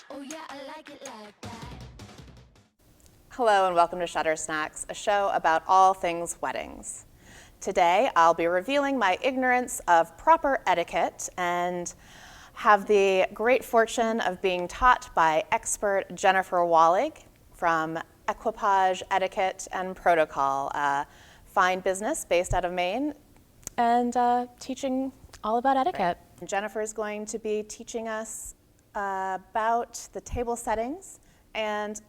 Oh yeah, I like it like that. Hello and welcome to Shutter Snacks, a show about all things weddings. Today I'll be revealing my ignorance of proper etiquette and have the great fortune of being taught by expert Jennifer Wahlig from Equipage Etiquette and Protocol, a fine business based out of Maine, and teaching all about etiquette. Right. Jennifer is going to be teaching us about the table settings, and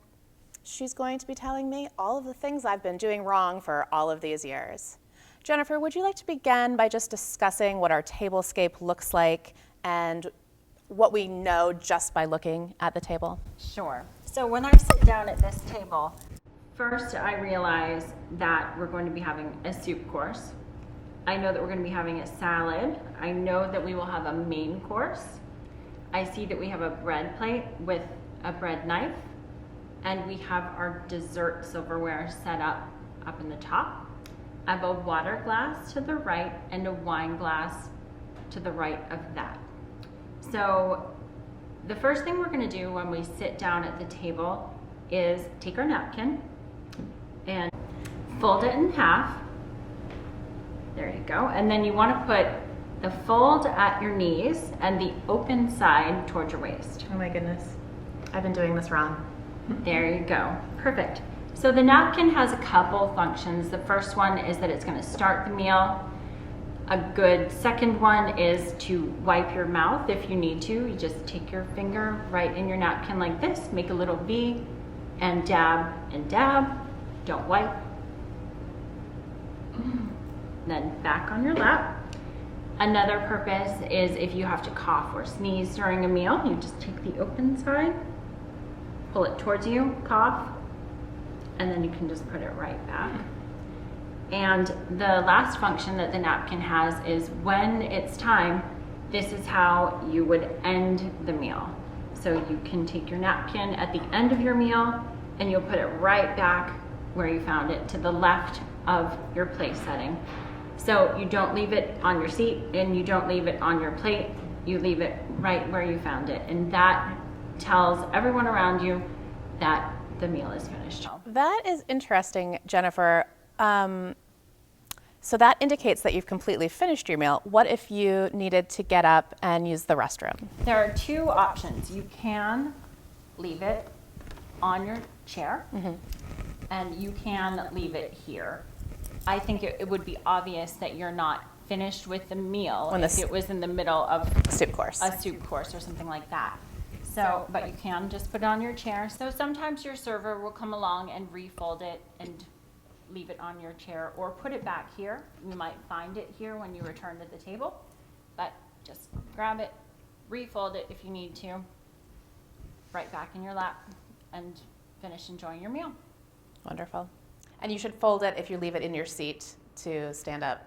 she's going to be telling me all of the things I've been doing wrong for all of these years. Jennifer, would you like to begin by just discussing what our tablescape looks like and what we know just by looking at the table? Sure. So when I sit down at this table, first I realize that we're going to be having a soup course. I know that we're going to be having a salad. I know that we will have a main course. I see that we have a bread plate with a bread knife, and we have our dessert silverware set up in the top. I have a water glass to the right and a wine glass to the right of that. So the first thing we're going to do when we sit down at the table is take our napkin and fold it in half. There you go. And then you want to put the fold at your knees and the open side towards your waist. Oh my goodness, I've been doing this wrong. There you go. Perfect. So the napkin has a couple functions. The first one is that it's going to start the meal. A good second one is to wipe your mouth if you need to. You just take your finger right in your napkin like this, make a little V, and dab and dab. Don't wipe. Then back on your lap. Another purpose is if you have to cough or sneeze during a meal, you just take the open side, pull it towards you, cough, and then you can just put it right back. And the last function that the napkin has is when it's time, this is how you would end the meal. So you can take your napkin at the end of your meal and you'll put it right back where you found it, to the left of your place setting. So you don't leave it on your seat and you don't leave it on your plate, you leave it right where you found it. And that tells everyone around you that the meal is finished. That is interesting, Jennifer. So that indicates that you've completely finished your meal. What if you needed to get up and use the restroom? There are two options. You can leave it on your chair, and you can leave it here. I think it would be obvious that you're not finished with the meal if it was in the middle of soup course. A soup course or something like that. So, but you can just put it on your chair. So sometimes your server will come along and refold it and leave it on your chair, or put it back here. You might find it here when you return to the table, but just grab it, refold it if you need to, right back in your lap, and finish enjoying your meal. Wonderful. And you should fold it if you leave it in your seat to stand up.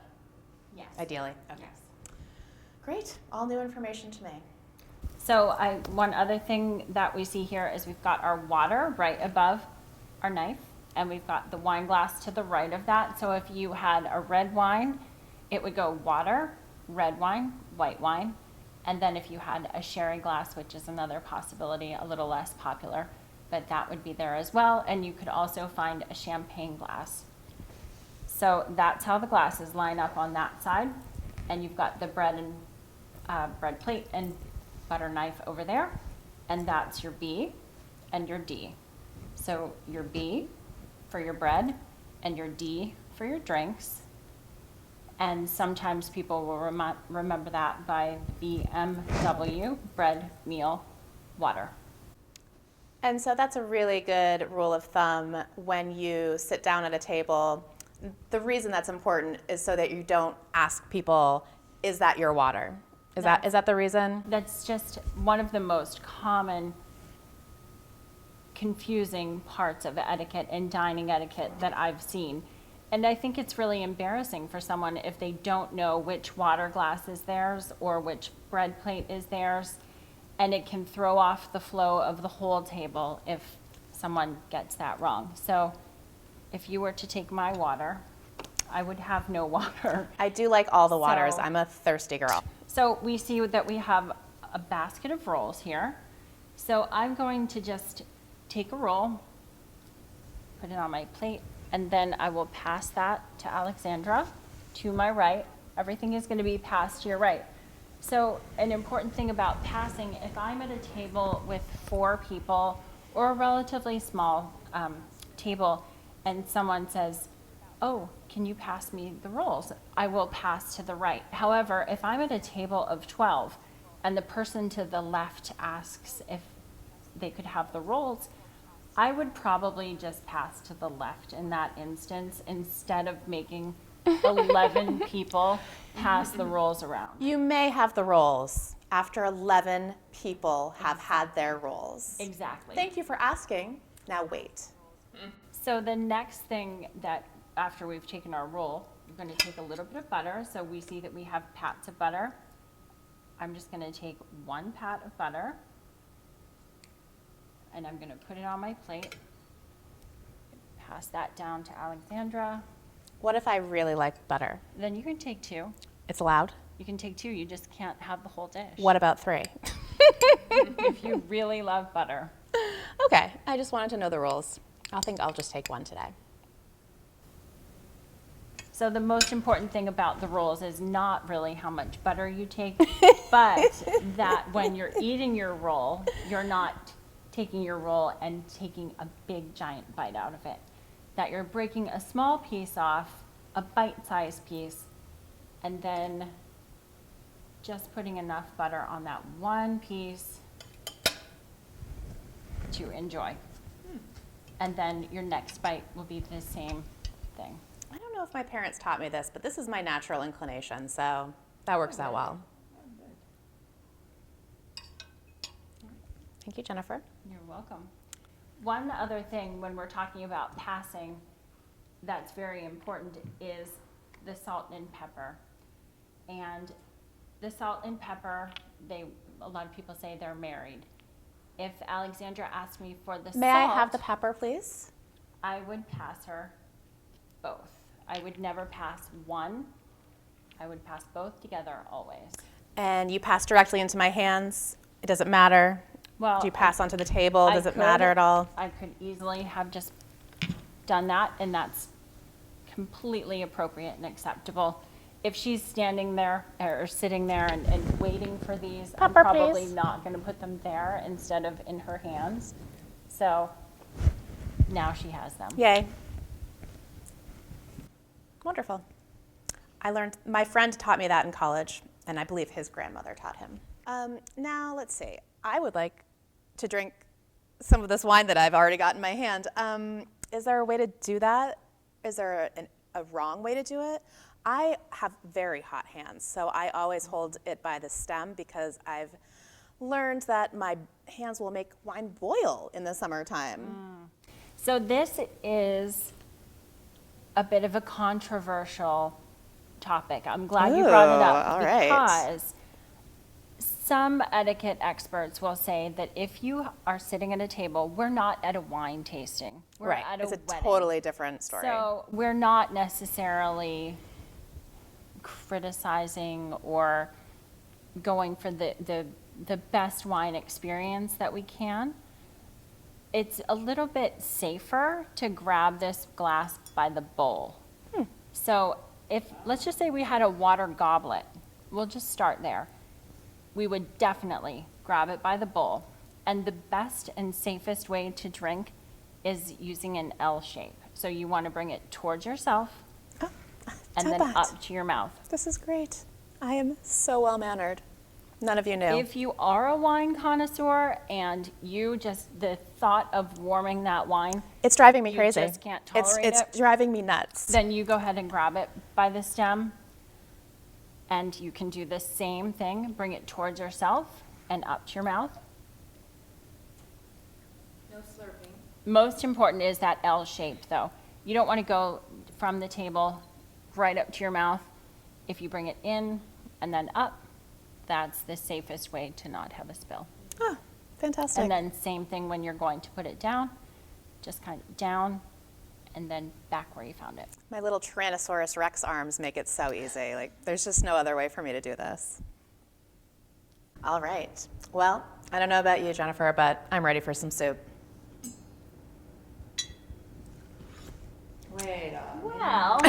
Yes. Ideally. Okay. Yes. Great. All new information to me. So one other thing that we see here is we've got our water right above our knife, and we've got the wine glass to the right of that. So if you had a red wine, it would go water, red wine, white wine. And then if you had a sherry glass, which is another possibility, a little less popular, but that would be there as well. And you could also find a champagne glass. So that's how the glasses line up on that side. And you've got the bread and bread plate and butter knife over there. And that's your B and your D. So your B for your bread and your D for your drinks. And sometimes people will remember that by BMW, bread, meal, water. And so that's a really good rule of thumb when you sit down at a table. The reason that's important is so that you don't ask people, is that your water? Is that the reason? That's just one of the most common confusing parts of etiquette and dining etiquette that I've seen. And I think it's really embarrassing for someone if they don't know which water glass is theirs or which bread plate is theirs. And it can throw off the flow of the whole table if someone gets that wrong. So if you were to take my water, I would have no water. I do like all the waters. I'm a thirsty girl. So we see that we have a basket of rolls here. So I'm going to just take a roll, put it on my plate, and then I will pass that to Alexandra to my right. Everything is going to be passed to your right. So an important thing about passing, if I'm at a table with 4 people or a relatively small table and someone says, oh, can you pass me the rolls? I will pass to the right. However, if I'm at a table of 12 and the person to the left asks if they could have the rolls, I would probably just pass to the left in that instance instead of making 11 people pass the rolls around. You may have the rolls after 11 people have had their rolls. Exactly. Thank you for asking. Now wait. So the next thing that after we've taken our roll, we're going to take a little bit of butter. So we see that we have pats of butter. I'm just going to take 1 pat of butter and I'm going to put it on my plate. Pass that down to Alexandra. What if I really like butter? Then you can take 2. It's allowed? You can take 2, you just can't have the whole dish. What about 3? If you really love butter. Okay, I just wanted to know the rules. I think I'll just take 1 today. So the most important thing about the rolls is not really how much butter you take, but that when you're eating your roll, you're not taking your roll and taking a big giant bite out of it. That you're breaking a small piece off, a bite-sized piece, and then just putting enough butter on that one piece to enjoy. And then your next bite will be the same thing. I don't know if my parents taught me this, but this is my natural inclination, so that works out well. Thank you, Jennifer. You're welcome. One other thing when we're talking about passing that's very important is the salt and pepper. And the salt and pepper, a lot of people say they're married. If Alexandra asked me for the salt, May I have the pepper, please? I would pass her both. I would never pass one. I would pass both together always. And you pass directly into my hands. It doesn't matter. Well, do you pass onto the table? Does it matter at all? I could easily have just done that, and that's completely appropriate and acceptable. If she's standing there or sitting there and waiting for these, Pepper, I'm probably please. not going to put them there instead of in her hands. So now she has them. Yay. Wonderful. My friend taught me that in college, and I believe his grandmother taught him. Now, let's see. I would like to drink some of this wine that I've already got in my hand. Is there a way to do that? Is there a wrong way to do it? I have very hot hands, so I always hold it by the stem because I've learned that my hands will make wine boil in the summertime. So this is a bit of a controversial topic. I'm glad you brought it up all right. because some etiquette experts will say that if you are sitting at a table, we're not at a wine tasting. We're Right, at it's a wedding. totally different story. So we're not necessarily criticizing or going for the best wine experience that we can. It's a little bit safer to grab this glass by the bowl. So let's just say we had a water goblet. We'll just start there. We would definitely grab it by the bowl. And the best and safest way to drink is using an L shape. So you want to bring it towards yourself and then up to your mouth. This is great. I am so well-mannered. None of you knew. If you are a wine connoisseur and the thought of warming that wine, It's driving me you crazy. just can't tolerate it's it. driving me nuts. Then you go ahead and grab it by the stem. And you can do the same thing. Bring it towards yourself and up to your mouth. No slurping. Most important is that L shape, though. You don't want to go from the table right up to your mouth. If you bring it in and then up, that's the safest way to not have a spill. Oh, fantastic. And then same thing when you're going to put it down. Just kind of down and then back where you found it. My little Tyrannosaurus Rex arms make it so easy. Like, there's just no other way for me to do this. All right. Well, I don't know about you, Jennifer, but I'm ready for some soup. Wait a Well,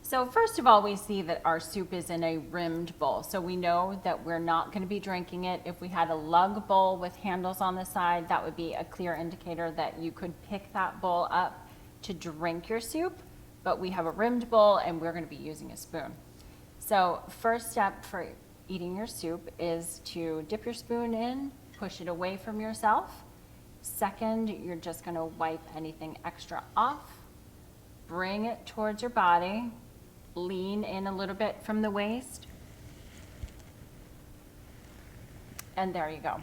so first of all, we see that our soup is in a rimmed bowl. So we know that we're not going to be drinking it. If we had a lug bowl with handles on the side, that would be a clear indicator that you could pick that bowl up to drink your soup. But we have a rimmed bowl and we're going to be using a spoon. So first step for eating your soup is to dip your spoon in, push it away from yourself. Second, you're just going to wipe anything extra off, bring it towards your body, lean in a little bit from the waist, and there you go.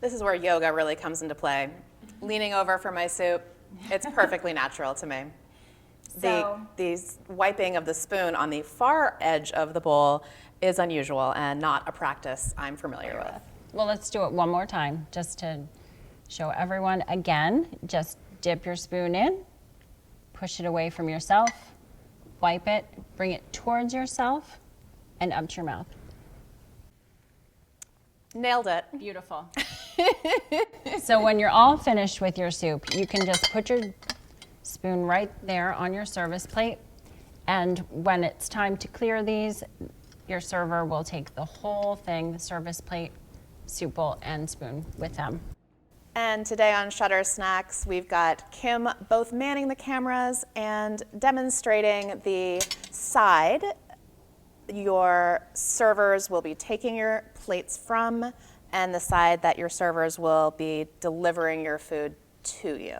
This is where yoga really comes into play. Leaning over for my soup, it's perfectly natural to me. The wiping of the spoon on the far edge of the bowl is unusual and not a practice I'm familiar with. Well, let's do it one more time just to show everyone. Again, just dip your spoon in, push it away from yourself, wipe it, bring it towards yourself, and up to your mouth. Nailed it. Beautiful. So when you're all finished with your soup, you can just put your spoon right there on your service plate. And when it's time to clear these, your server will take the whole thing, the service plate, soup bowl, and spoon with them. And today on Shutter Snacks, we've got Kim both manning the cameras and demonstrating the side your servers will be taking your plates from and the side that your servers will be delivering your food to you.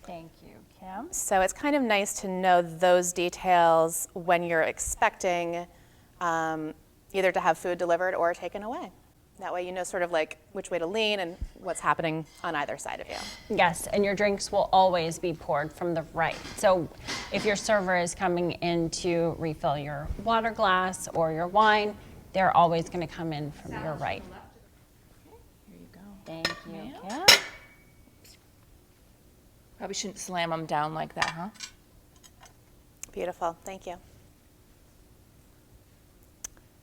Thank you, Kim. So it's kind of nice to know those details when you're expecting either to have food delivered or taken away. That way you know sort of like which way to lean and what's happening on either side of you. Yes, and your drinks will always be poured from the right. So if your server is coming in to refill your water glass or your wine, they're always going to come in from your right. Here you go. Thank you, Kim. Probably shouldn't slam them down like that, huh? Beautiful, thank you.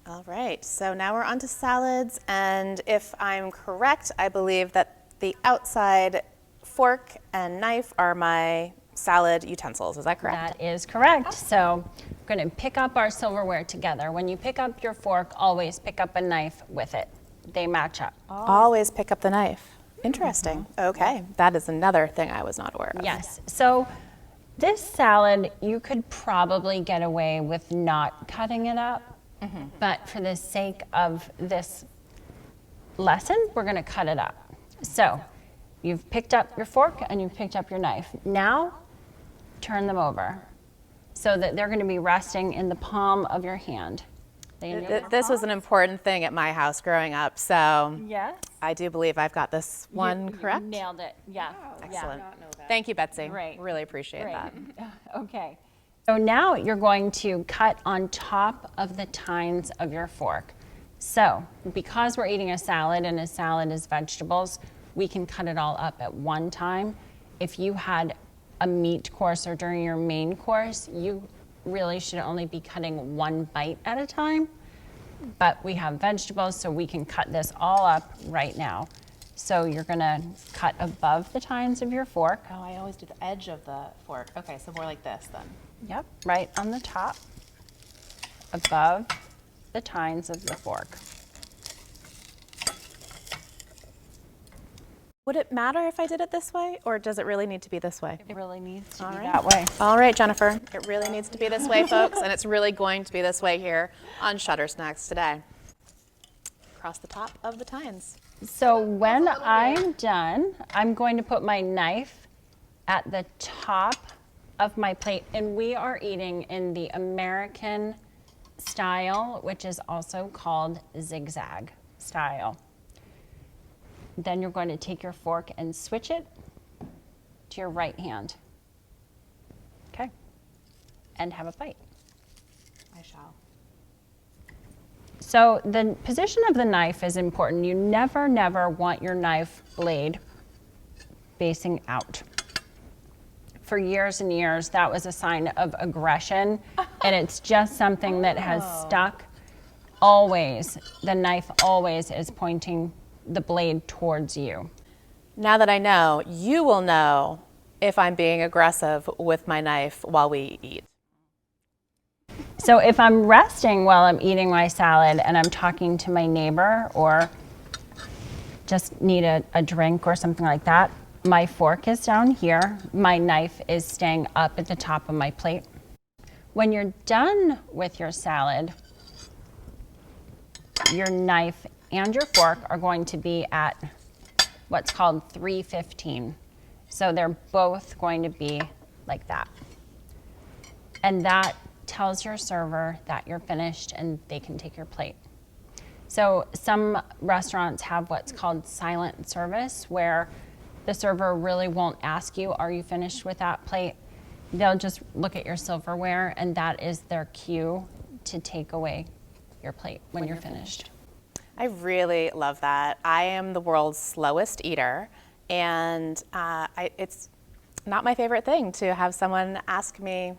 All right, so now we're on to salads, and if I'm correct, I believe that the outside fork and knife are my salad utensils. Is that correct? That is correct. So we're going to pick up our silverware together. When you pick up your fork, always pick up a knife with it. They match up. Always pick up the knife. Interesting. Okay, that is another thing I was not aware of. Yes. So this salad, you could probably get away with not cutting it up. But for the sake of this lesson, we're going to cut it up. So you've picked up your fork and you've picked up your knife. Now turn them over so that they're going to be resting in the palm of your hand. This was an important thing at my house growing up, so Yes. I do believe I've got this one correct. You nailed it. Yeah. Excellent. Thank you, Betsy. Great. Really appreciate that. Okay. So now you're going to cut on top of the tines of your fork. So because we're eating a salad and a salad is vegetables, we can cut it all up at one time. If you had a meat course or during your main course, you really should only be cutting one bite at a time. But we have vegetables, so we can cut this all up right now. So you're gonna cut above the tines of your fork. Oh, I always do the edge of the fork. Okay, so more like this then. Yep, right on the top, above the tines of the fork. Would it matter if I did it this way, or does it really need to be this way? It really needs to All be right. that way. All right, Jennifer, it really needs to be this way, folks, and it's really going to be this way here on Shutter Snacks today. Across the top of the tines. So when I'm done, I'm going to put my knife at the top of my plate, and we are eating in the American style, which is also called zigzag style. Then you're going to take your fork and switch it to your right hand. Okay. And have a bite. I shall. So the position of the knife is important. You never, never want your knife blade facing out. For years and years, that was a sign of aggression, and it's just something that has stuck the knife always is pointing the blade towards you. Now that I know, you will know if I'm being aggressive with my knife while we eat. So if I'm resting while I'm eating my salad and I'm talking to my neighbor or just need a drink or something like that, my fork is down here, my knife is staying up at the top of my plate. When you're done with your salad, your knife and your fork are going to be at what's called 315. So they're both going to be like that. And that tells your server that you're finished and they can take your plate. So some restaurants have what's called silent service, where the server really won't ask you, are you finished with that plate? They'll just look at your silverware, and that is their cue to take away your plate when you're finished. I really love that. I am the world's slowest eater, and it's not my favorite thing to have someone ask me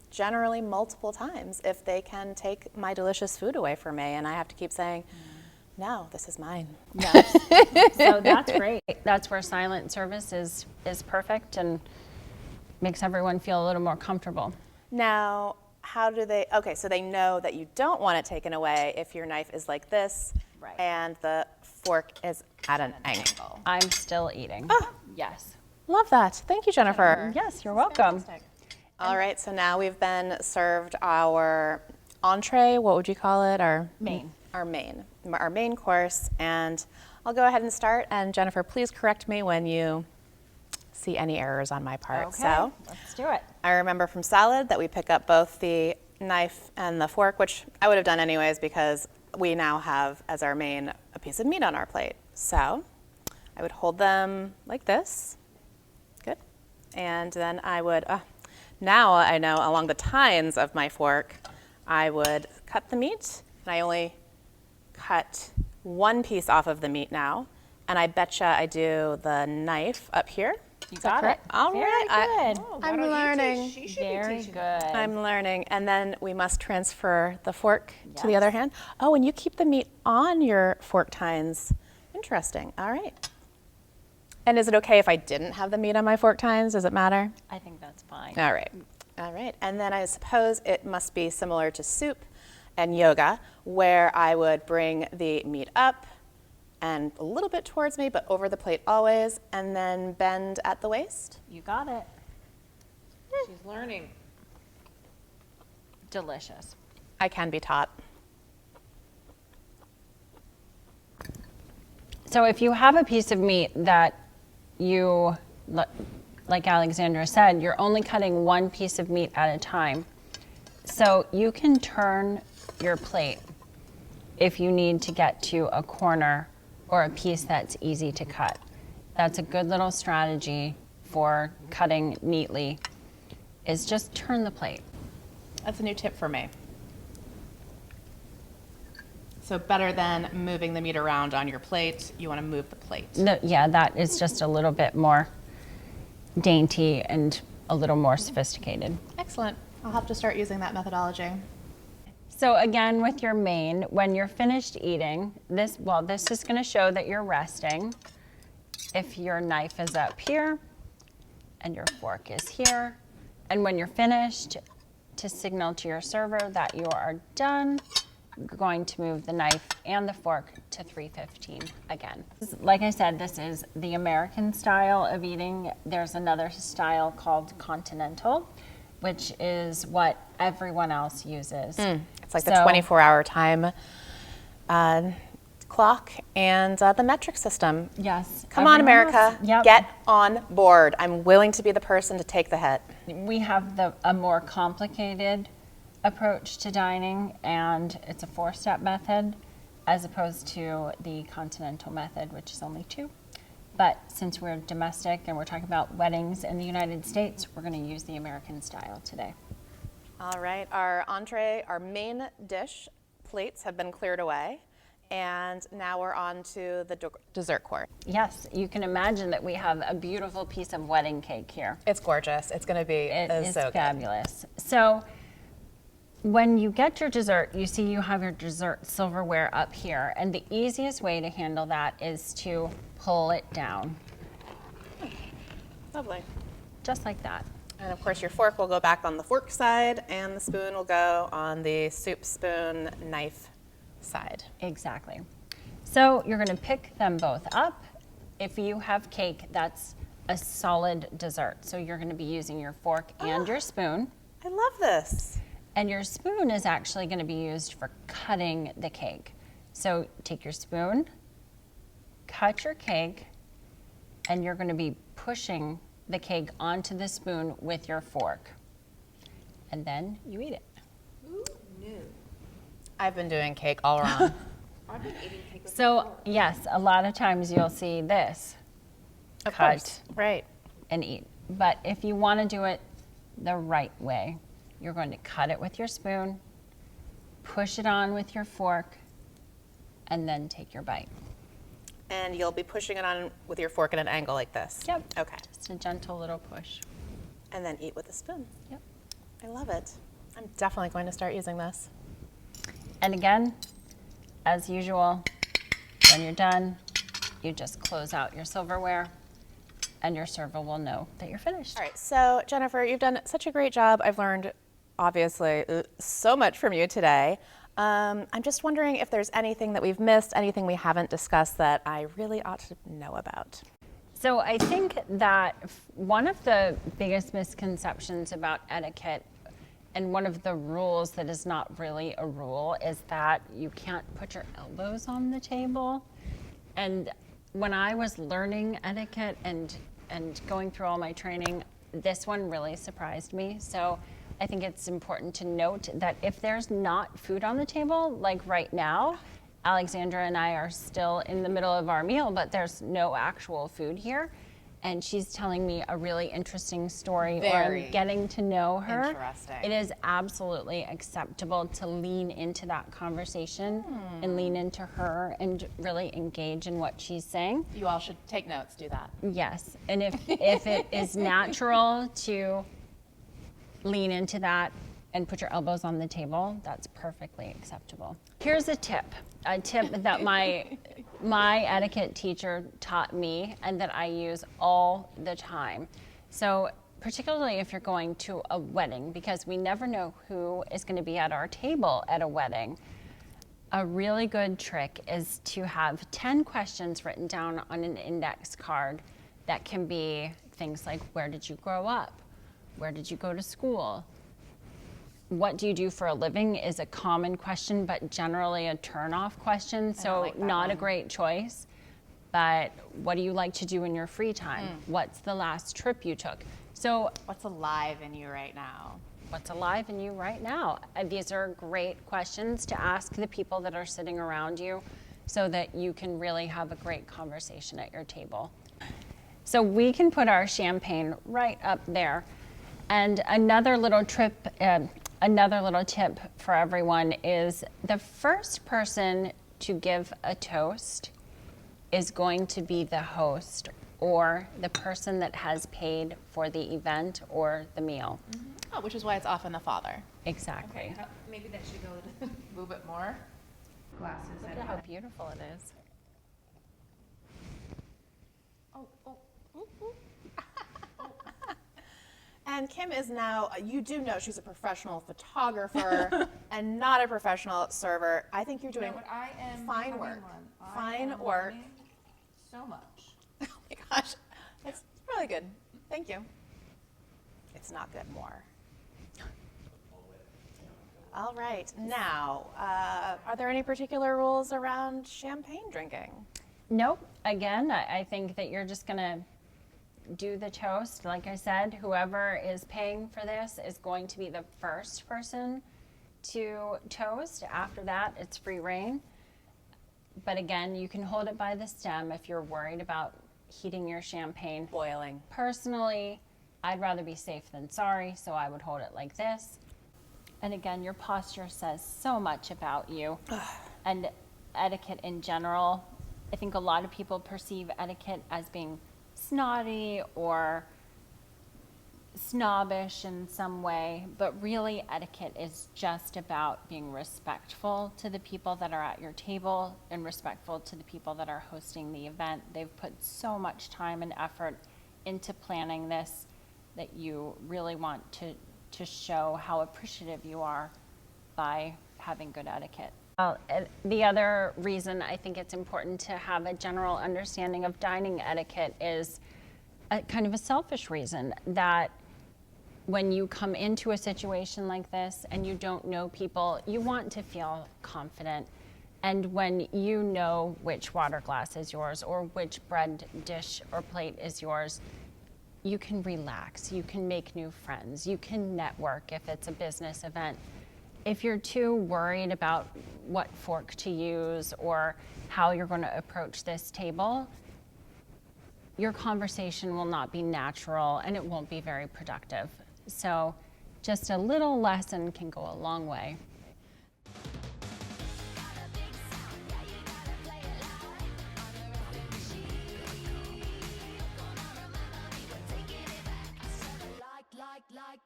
generally multiple times if they can take my delicious food away from me, and I have to keep saying, no, this is mine. Yes. So that's great. That's where silent service is perfect and makes everyone feel a little more comfortable. Now, how do they, okay, so they know that you don't want it taken away if your knife is like this, Right. and the fork is at an angle. I'm still eating. Yes. Love that. Thank you, Jennifer. Yes, you're welcome. All right, so now we've been served our entree, what would you call it? Our main course, and I'll go ahead and start, and Jennifer, please correct me when you see any errors on my part. Okay, So let's do it. I remember from salad that we pick up both the knife and the fork, which I would have done anyways because we now have as our main a piece of meat on our plate. So I would hold them like this. Good. And then I would, now I know along the tines of my fork, I would cut the meat, and I only cut one piece off of the meat now, and I betcha I do the knife up here. You Is that got correct? it. All Very right. good. I'm learning. Very good. I'm learning. And then we must transfer the fork to the other hand. Oh, and you keep the meat on your fork tines. Interesting. All right. And is it okay if I didn't have the meat on my fork tines? Does it matter? I think that's fine. All right. All right. And then I suppose it must be similar to soup and yoga, where I would bring the meat up and a little bit towards me, but over the plate always, and then bend at the waist. You got it. She's learning. Delicious. I can be taught. So if you have a piece of meat that you, like Alexandra said, you're only cutting one piece of meat at a time. So you can turn your plate if you need to get to a corner or a piece that's easy to cut. That's a good little strategy for cutting neatly, is just turn the plate. That's a new tip for me. So better than moving the meat around on your plate, you want to move the plate. No, yeah, that is just a little bit more dainty and a little more sophisticated. Excellent. I'll have to start using that methodology. So again, with your main, when you're finished eating, this is going to show that you're resting. If your knife is up here and your fork is here, and when you're finished, to signal to your server that you are done, you're going to move the knife and the fork to 315 again. Like I said, this is the American style of eating. There's another style called continental, which is what everyone else uses. It's like the 24-hour time clock and the metric system. Yes. Come on, America. Yep. Get on board. I'm willing to be the person to take the hit. We have a more complicated approach to dining, and it's a 4-step method as opposed to the continental method, which is only 2. But since we're domestic and we're talking about weddings in the United States, we're going to use the American style today. All right, our entree, our main dish plates have been cleared away, and now we're on to the dessert course. Yes, you can imagine that we have a beautiful piece of wedding cake here. It's gorgeous. It's going to be It is so fabulous. So when you get your dessert, you see you have your dessert silverware up here, and the easiest way to handle that is to pull it down, Lovely. just like that. And of course, your fork will go back on the fork side, and the spoon will go on the soup spoon knife side. Exactly. So you're going to pick them both up. If you have cake, that's a solid dessert. So you're going to be using your fork and your spoon. I love this. And your spoon is actually going to be used for cutting the cake. So take your spoon, cut your cake, and you're going to be pushing the cake onto the spoon with your fork. And then you eat it. Who knew? I've been doing cake all wrong. I've been eating cake with So yes, a lot of times you'll see this Of cut course. Right. and eat. But if you want to do it the right way, you're going to cut it with your spoon, push it on with your fork, and then take your bite. And you'll be pushing it on with your fork at an angle like this. Yep. Okay. Just a gentle little push. And then eat with a spoon. Yep. I love it. I'm definitely going to start using this. And again, as usual, when you're done, you just close out your silverware and your server will know that you're finished. All right, so Jennifer, you've done such a great job. I've learned, obviously, so much from you today. I'm just wondering if there's anything that we've missed, anything we haven't discussed that I really ought to know about. So I think that one of the biggest misconceptions about etiquette, and one of the rules that is not really a rule, is that you can't put your elbows on the table. And when I was learning etiquette and going through all my training, this one really surprised me. So I think it's important to note that if there's not food on the table, like right now, Alexandra and I are still in the middle of our meal, but there's no actual food here. And she's telling me a really interesting story, or Very I'm getting to know her. interesting. It is absolutely acceptable to lean into that conversation and lean into her and really engage in what she's saying. You all should take notes, do that. Yes, and if it is natural to lean into that and put your elbows on the table, that's perfectly acceptable. Here's a tip that my etiquette teacher taught me and that I use all the time. So particularly if you're going to a wedding, because we never know who is going to be at our table at a wedding, a really good trick is to have 10 questions written down on an index card that can be things like, where did you grow up? Where did you go to school? What do you do for a living is a common question, but generally a turn-off question, so like that not a one. great choice. But what do you like to do in your free time? What's the last trip you took? So What's alive in you right now? what's alive in you right now? These are great questions to ask the people that are sitting around you so that you can really have a great conversation at your table. So we can put our champagne right up there. And another little tip for everyone is the first person to give a toast is going to be the host or the person that has paid for the event or the meal. Oh, which is why it's often the father. Exactly. Maybe that should go move it more. Glasses. Look at how beautiful it is. And Kim is now, you do know she's a professional photographer and not a professional server. I think you're doing But I am fine becoming work. one. I Fine am work. learning so much. Oh my gosh, that's really good. Thank you. It's not good, more. All right, now, are there any particular rules around champagne drinking? Nope. Again, I think that you're just gonna do the toast. Like I said, whoever is paying for this is going to be the first person to toast. After that, it's free reign. But again, you can hold it by the stem if you're worried about heating your champagne. Boiling. Personally, I'd rather be safe than sorry, so I would hold it like this. And again, your posture says so much about you and etiquette in general. I think a lot of people perceive etiquette as being snotty or snobbish in some way, but really etiquette is just about being respectful to the people that are at your table and respectful to the people that are hosting the event. They've put so much time and effort into planning this that you really want to show how appreciative you are by having good etiquette. Well, the other reason I think it's important to have a general understanding of dining etiquette is a kind of a selfish reason, that when you come into a situation like this and you don't know people, you want to feel confident. And when you know which water glass is yours or which bread dish or plate is yours, you can relax, you can make new friends, you can network if it's a business event. If you're too worried about what fork to use or how you're going to approach this table, your conversation will not be natural and it won't be very productive. So just a little lesson can go a long way.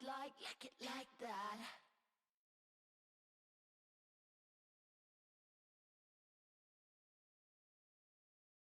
Like it